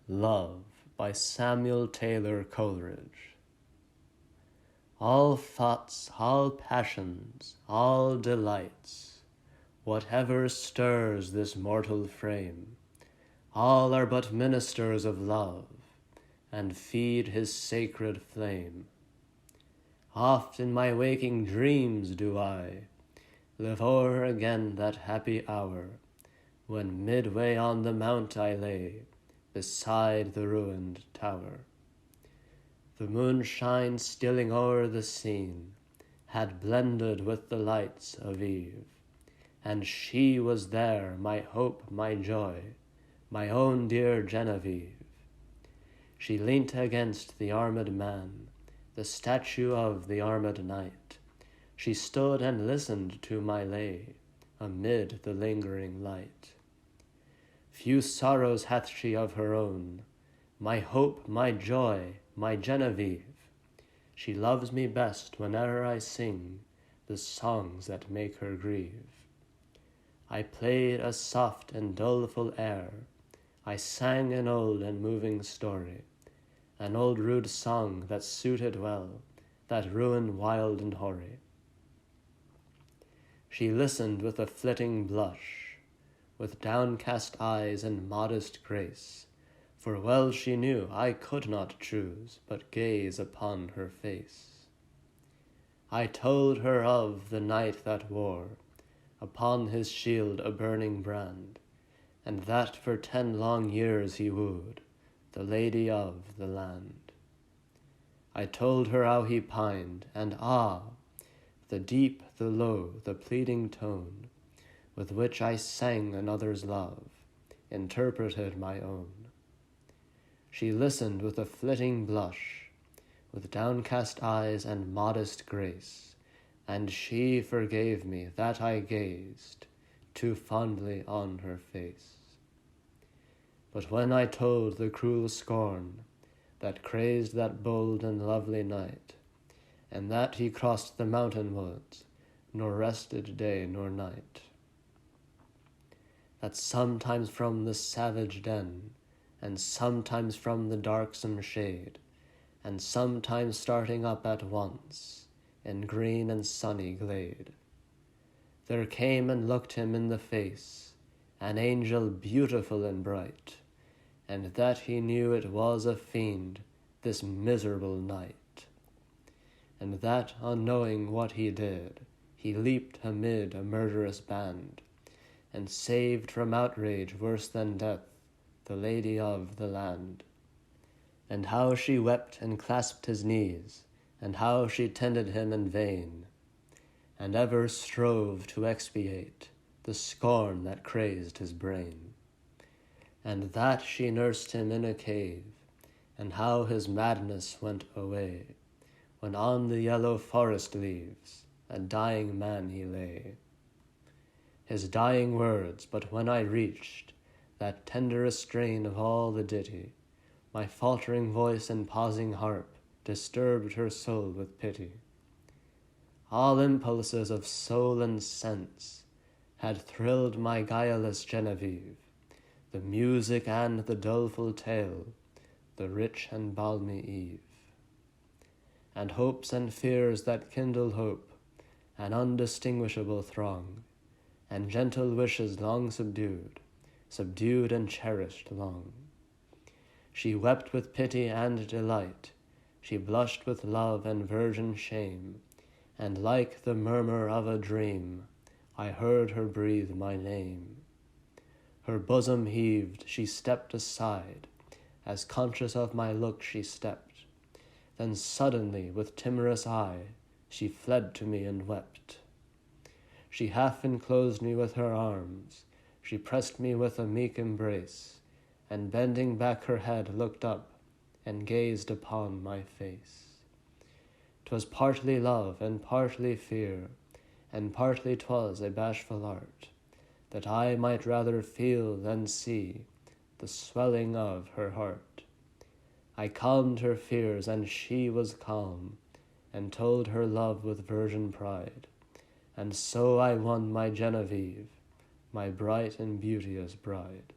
Love by Samuel Taylor Coleridge. All thoughts, all passions, all delights, whatever stirs this mortal frame, all are but ministers of love, and feed his sacred flame. Oft in my waking dreams do I live o'er again that happy hour, when midway on the mount I lay, beside the ruined tower. The moonshine stealing o'er the scene had blended with the lights of eve, and she was there, my hope, my joy, my own dear Genevieve. She leant against the armed man, the statue of the armed knight. She stood and listened to my lay, amid the lingering light. Few sorrows hath she of her own, my hope, my joy, my Genevieve. She loves me best whene'er I sing the songs that make her grieve. I played a soft and doleful air, I sang an old and moving story, an old rude song that suited well that ruin wild and hoary. She listened with a flitting blush, with downcast eyes and modest grace, for well she knew I could not choose but gaze upon her face. I told her of the knight that wore upon his shield a burning brand, and that for 10 long years he wooed the lady of the land. I told her how he pined, and the deep, the low, the pleading tone with which I sang another's love, interpreted my own. She listened with a flitting blush, with downcast eyes and modest grace, and she forgave me that I gazed too fondly on her face. But when I told the cruel scorn that crazed that bold and lovely knight, and that he crossed the mountain woods, nor rested day nor night, that sometimes from the savage den, and sometimes from the darksome shade, and sometimes starting up at once in green and sunny glade, there came and looked him in the face an angel beautiful and bright, and that he knew it was a fiend, this miserable night, and that, unknowing what he did, he leaped amid a murderous band, and saved from outrage worse than death the lady of the land. And how she wept and clasped his knees, and how she tended him in vain, and ever strove to expiate the scorn that crazed his brain. And that she nursed him in a cave, and how his madness went away, when on the yellow forest leaves a dying man he lay. His dying words, but when I reached that tenderest strain of all the ditty, my faltering voice and pausing harp disturbed her soul with pity. All impulses of soul and sense had thrilled my guileless Genevieve, the music and the doleful tale, the rich and balmy eve. And hopes and fears that kindle hope, an undistinguishable throng, and gentle wishes long subdued and cherished long. She wept with pity and delight, she blushed with love and virgin shame, and like the murmur of a dream, I heard her breathe my name. Her bosom heaved, she stepped aside, as conscious of my look she stepped, then suddenly with timorous eye she fled to me and wept. She half enclosed me with her arms, she pressed me with a meek embrace, and bending back her head looked up, and gazed upon my face. 'Twas partly love and partly fear, and partly 'twas a bashful art, that I might rather feel than see the swelling of her heart. I calmed her fears, and she was calm, and told her love with virgin pride, and so I won my Genevieve, my bright and beauteous bride.